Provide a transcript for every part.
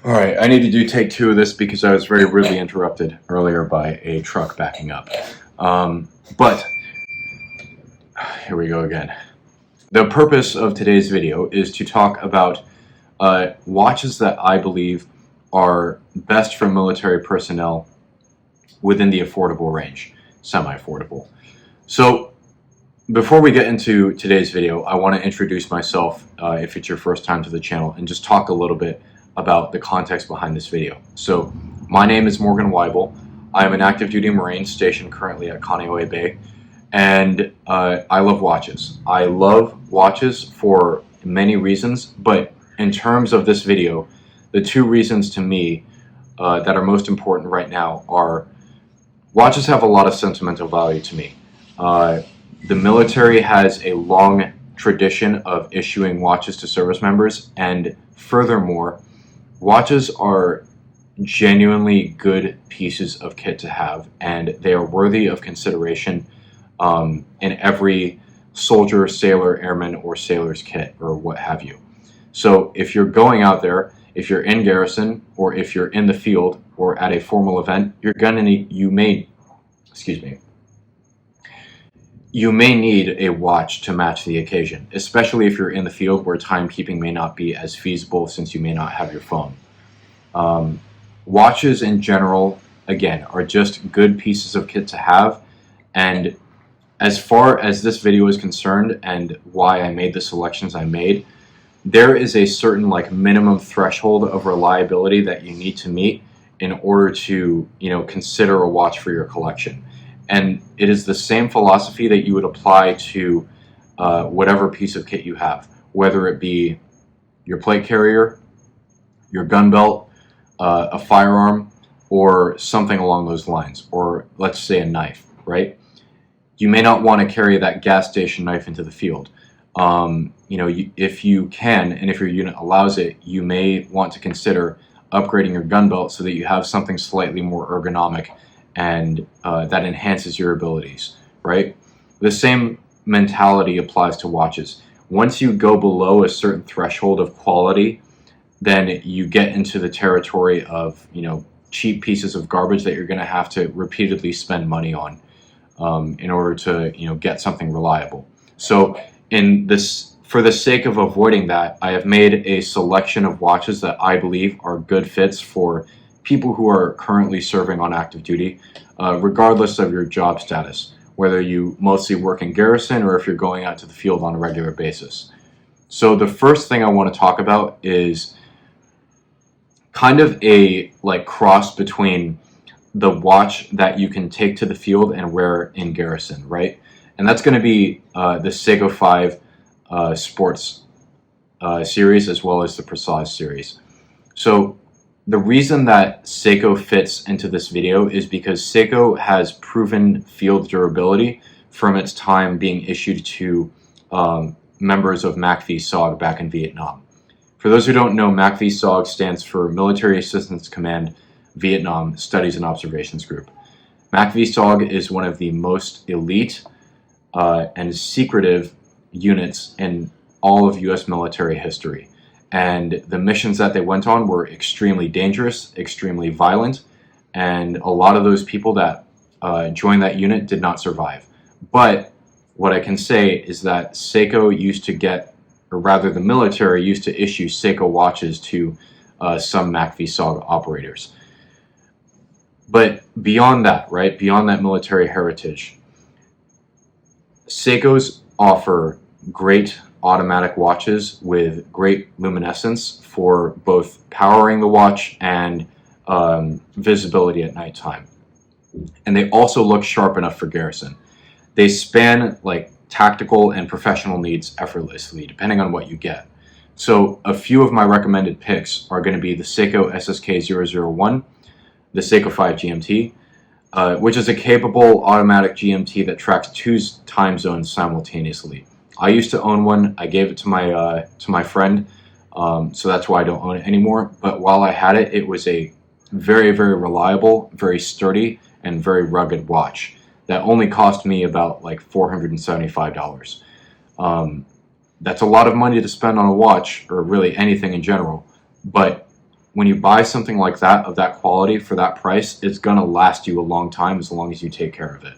All right, I need to do take two of this because I was very rudely interrupted earlier by a truck backing up. But here we go again. The purpose of today's video is to talk about watches that I believe are best for military personnel within the affordable range, semi-affordable. So before we get into today's video, I want to introduce myself if it's your first time to the channel and just talk a little bit about the context behind this video. So my name is Morgan Weibel. I am an active duty Marine stationed currently at Kaneohe Bay, and I love watches. I love watches for many reasons, but in terms of this video, the two reasons to me that are most important right now are watches have a lot of sentimental value to me. The military has a long tradition of issuing watches to service members, and furthermore, watches are genuinely good pieces of kit to have, and they are worthy of consideration in every soldier, sailor, airman, or sailor's kit, or what have you. So if you're going out there, if you're in garrison, or if you're in the field, or at a formal event, you're gonna need, you may need a watch to match the occasion, especially if you're in the field where timekeeping may not be as feasible since you may not have your phone. Watches in general, again, are just good pieces of kit to have, and as far as this video is concerned and why I made the selections I made, there is a certain minimum threshold of reliability that you need to meet in order to consider a watch for your collection. And it is the same philosophy that you would apply to whatever piece of kit you have, whether it be your plate carrier, your gun belt, a firearm, or something along those lines, or let's say a knife, right? You may not want to carry that gas station knife into the field. If you can, and if your unit allows it, you may want to consider upgrading your gun belt so that you have something slightly more ergonomic and that enhances your abilities, right? The same mentality applies to watches. Once you go below a certain threshold of quality, then you get into the territory of cheap pieces of garbage that you're going to have to repeatedly spend money on in order to get something reliable. So for the sake of avoiding that, I have made a selection of watches that I believe are good fits for people who are currently serving on active duty, regardless of your job status, whether you mostly work in garrison or if you're going out to the field on a regular basis. So the first thing I want to talk about is kind of a cross between the watch that you can take to the field and wear in garrison, right? And that's going to be the Seiko 5 Sports series, as well as the Presage series. So the reason that Seiko fits into this video is because Seiko has proven field durability from its time being issued to members of MACV-SOG back in Vietnam. For those who don't know, MACV-SOG stands for Military Assistance Command Vietnam Studies and Observations Group. MACV-SOG is one of the most elite and secretive units in all of U.S. military history. And the missions that they went on were extremely dangerous, extremely violent, and a lot of those people that joined that unit did not survive. But what I can say is that Seiko used to get, or rather the military used to issue Seiko watches to some MACV-SOG operators. But beyond that, right, beyond that military heritage, Seikos offer great automatic watches with great luminescence for both powering the watch and visibility at nighttime. And they also look sharp enough for garrison. They span tactical and professional needs effortlessly, depending on what you get. So a few of my recommended picks are going to be the Seiko SSK-001, the Seiko 5 GMT, which is a capable automatic GMT that tracks 2 time zones simultaneously. I used to own one. I gave it to my friend, so that's why I don't own it anymore. But while I had it, it was a very, very reliable, very sturdy, and very rugged watch that only cost me about $475. That's a lot of money to spend on a watch, or really anything in general, but when you buy something like that, of that quality, for that price, it's going to last you a long time as long as you take care of it.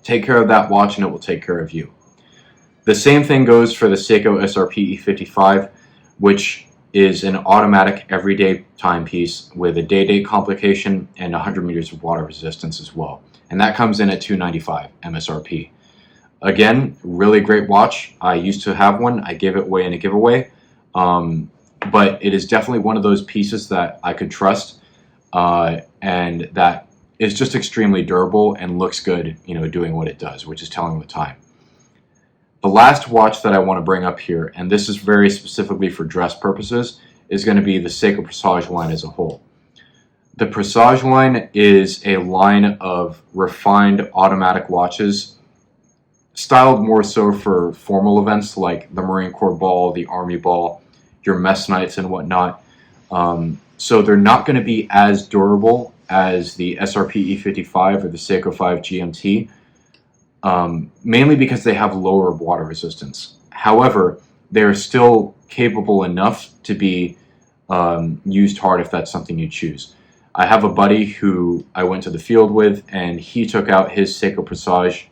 Take care of that watch and it will take care of you. The same thing goes for the Seiko SRP E55, which is an automatic everyday timepiece with a day-date complication and 100 meters of water resistance as well. And that comes in at $295 MSRP. Again, really great watch. I used to have one. I gave it away in a giveaway. But it is definitely one of those pieces that I could trust, and that is just extremely durable and looks good, you know, doing what it does, which is telling the time. The last watch that I want to bring up here, and this is very specifically for dress purposes, is going to be the Seiko Presage line as a whole. The Presage line is a line of refined automatic watches, styled more so for formal events like the Marine Corps ball, the Army ball, your mess nights and whatnot. So they're not going to be as durable as the SRP E55 or the Seiko 5 GMT, mainly because they have lower water resistance. However, they're still capable enough to be used hard if that's something you choose. I have a buddy who I went to the field with, and he took out his Seiko Presage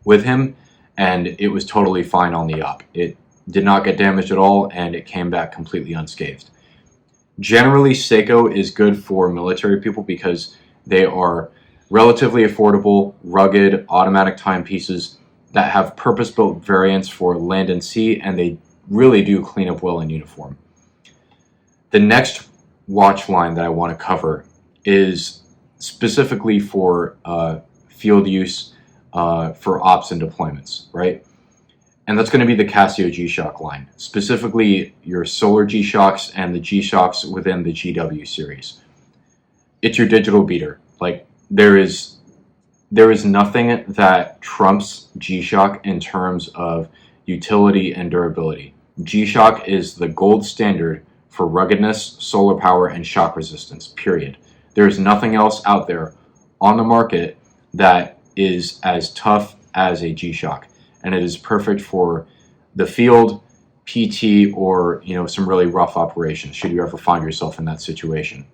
with him, and it was totally fine on the op. It did not get damaged at all, and it came back completely unscathed. Generally, Seiko is good for military people because they are relatively affordable, rugged, automatic timepieces that have purpose-built variants for land and sea, and they really do clean up well in uniform. The next watch line that I want to cover is specifically for field use, for ops and deployments, right? And that's going to be the Casio G-Shock line, specifically your solar G-Shocks and the G-Shocks within the GW series. It's your digital beater. Like, there is nothing that trumps G-Shock in terms of utility and durability. G-Shock is the gold standard for ruggedness, solar power, and shock resistance, period. There is nothing else out there on the market that is as tough as a G-Shock. And it is perfect for the field, PT, or, you know, some really rough operations, should you ever find yourself in that situation.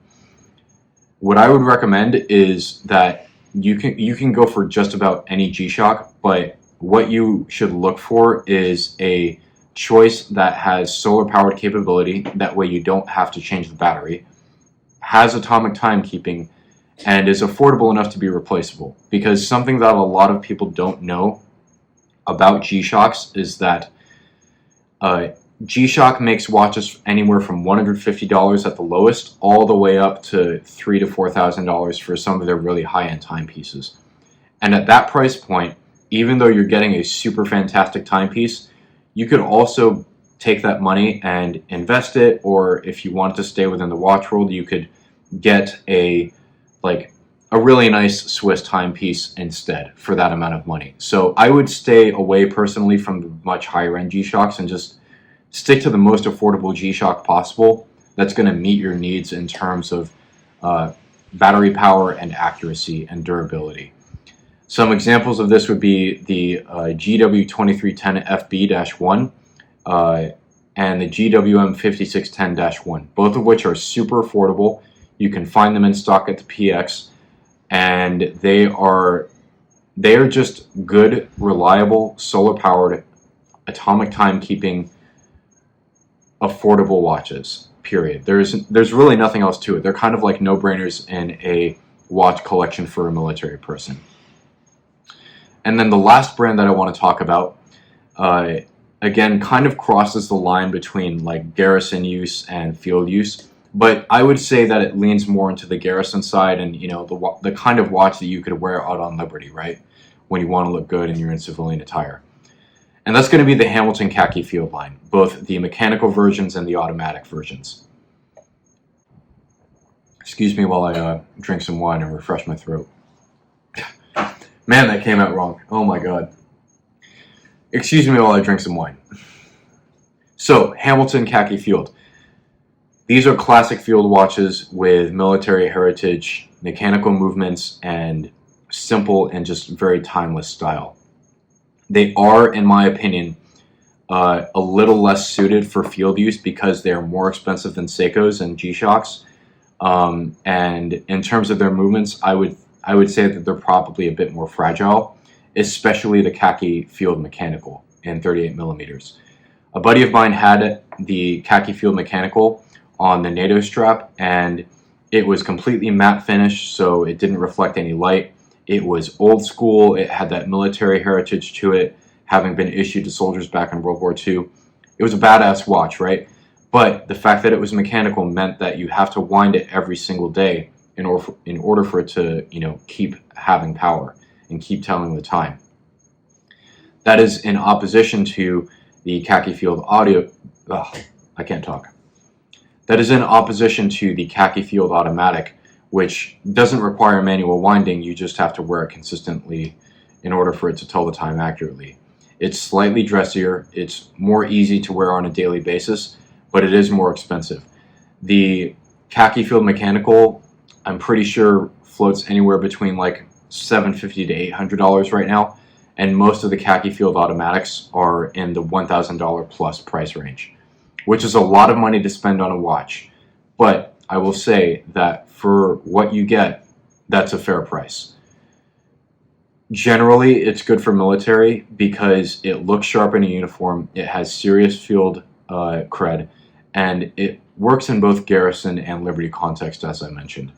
What I would recommend is that you can go for just about any G-Shock, but what you should look for is a choice that has solar powered capability. That way you don't have to change the battery, has atomic timekeeping, and is affordable enough to be replaceable. Because something that a lot of people don't know about G-Shocks is that G-Shock makes watches anywhere from $150 at the lowest all the way up to $3,000 to $4,000 for some of their really high-end timepieces. And at that price point, even though you're getting a super fantastic timepiece, you could also take that money and invest it, or if you wanted to stay within the watch world, you could get a really nice Swiss timepiece instead for that amount of money. So I would stay away personally from the much higher end G-Shocks and just stick to the most affordable G-Shock possible that's going to meet your needs in terms of battery power and accuracy and durability. Some examples of this would be the GW2310 FB-1 and the GWM 5610-1, both of which are super affordable. You can find them in stock at the PX, and they are just good, reliable, solar-powered, atomic timekeeping, affordable watches, period. There's really nothing else to it. They're kind of like no-brainers in a watch collection for a military person. And then the last brand that I want to talk about, again, kind of crosses the line between like garrison use and field use, but I would say that it leans more into the garrison side, and, you know, the kind of watch that you could wear out on liberty, right? When you want to look good and you're in civilian attire. And that's going to be the Hamilton Khaki Field line, both the mechanical versions and the automatic versions. Excuse me while I drink some wine and refresh my throat. Man, that came out wrong. Oh my god. Excuse me while I drink some wine. So, Hamilton Khaki Field. These are classic field watches with military heritage, mechanical movements, and simple and just very timeless style. They are, in my opinion, a little less suited for field use because they're more expensive than Seikos and G-Shocks. And in terms of their movements, I would say that they're probably a bit more fragile, especially the khaki field mechanical in 38 millimeters. A buddy of mine had the khaki field mechanical on the NATO strap, and it was completely matte finish, so it didn't reflect any light. It was old school. It had that military heritage to it, having been issued to soldiers back in World War II. It was a badass watch, right? But the fact that it was mechanical meant that you have to wind it every single day in order for it to, keep having power and keep telling the time. That is in opposition to the khaki field I can't talk. That is in opposition to the khaki field automatic, which doesn't require manual winding. You just have to wear it consistently in order for it to tell the time accurately. It's slightly dressier, it's more easy to wear on a daily basis, but it is more expensive. The khaki field mechanical, I'm pretty sure, floats anywhere between like $750 to $800 right now, and most of the khaki field automatics are in the $1,000 plus price range, which is a lot of money to spend on a watch. But I will say that for what you get, that's a fair price. Generally, it's good for military because it looks sharp in a uniform, it has serious field cred, and it works in both garrison and liberty context, as I mentioned.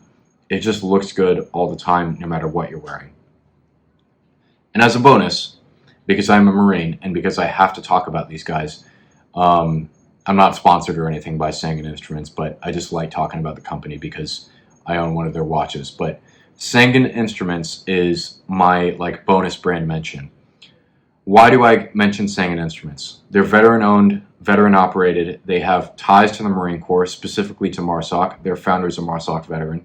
It just looks good all the time, no matter what you're wearing. And as a bonus, because I'm a Marine and because I have to talk about these guys, I'm not sponsored or anything by Sangin Instruments, but I just like talking about the company because I own one of their watches. But Sangin Instruments is my bonus brand mention. Why do I mention Sangin Instruments? They're veteran-owned, veteran-operated. They have ties to the Marine Corps, specifically to MARSOC. Their founder is a MARSOC veteran.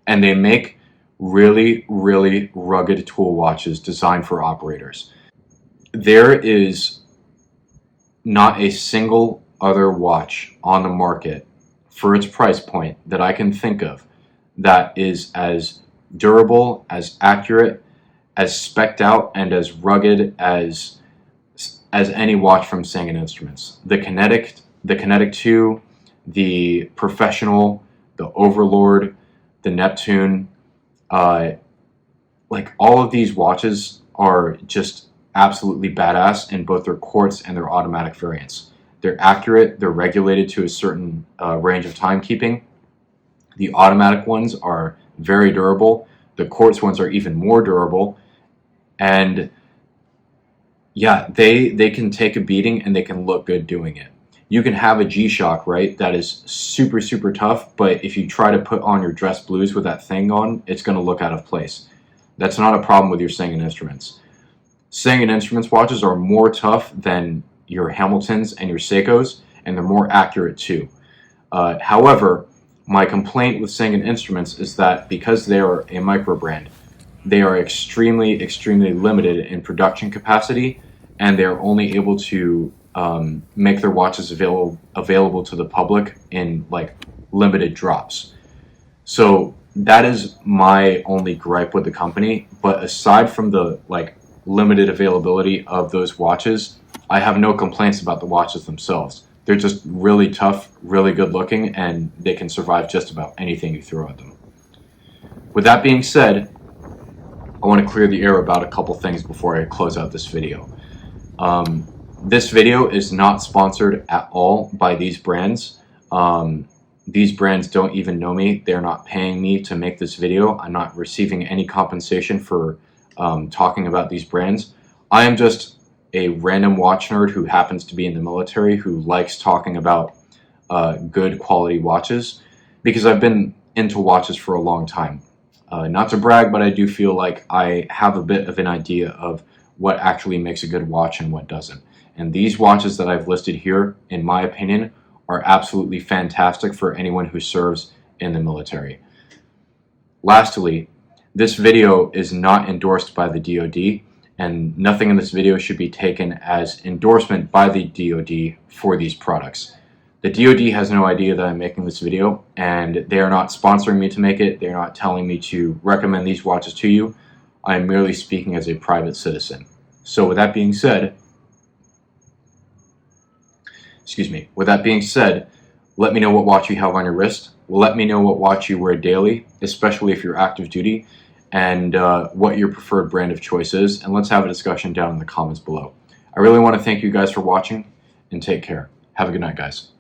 And they make really, really rugged tool watches designed for operators. There is not a single other watch on the market for its price point that I can think of that is as durable, as accurate, as spec'd out, and as rugged as any watch from Sangin Instruments. The Kinetic 2, the Professional, the Overlord, the Neptune, all of these watches are just absolutely badass in both their quartz and their automatic variants. They're accurate, they're regulated to a certain range of timekeeping. The automatic ones are very durable. The quartz ones are even more durable. And yeah, they can take a beating and they can look good doing it. You can have a G-Shock, right, that is super, super tough, but if you try to put on your dress blues with that thing on, it's going to look out of place. That's not a problem with your Sangin Instruments. Sangin Instruments watches are more tough than your Hamiltons and your Seikos, and they're more accurate too. However, my complaint with Sangin Instruments is that because they are a micro brand, they are extremely, extremely limited in production capacity, and they're only able to make their watches available to the public in limited drops. So that is my only gripe with the company. But aside from the limited availability of those watches, I have no complaints about the watches themselves. They're just really tough, really good looking, and they can survive just about anything you throw at them. With that being said, I want to clear the air about a couple things before I close out this video. This video is not sponsored at all by these brands. These brands don't even know me. They're not paying me to make this video. I'm not receiving any compensation for talking about these brands. I am just a random watch nerd who happens to be in the military who likes talking about good quality watches because I've been into watches for a long time. Not to brag, but I do feel like I have a bit of an idea of what actually makes a good watch and what doesn't. And these watches that I've listed here, in my opinion, are absolutely fantastic for anyone who serves in the military. Lastly, this video is not endorsed by the DOD, and nothing in this video should be taken as endorsement by the DOD for these products. The DOD has no idea that I'm making this video, and they are not sponsoring me to make it. They're not telling me to recommend these watches to you. I am merely speaking as a private citizen. So with that being said, Excuse me. With that being said, let me know what watch you have on your wrist. Let me know what watch you wear daily, especially if you're active duty, and what your preferred brand of choice is. And let's have a discussion down in the comments below. I really want to thank you guys for watching, and take care. Have a good night, guys.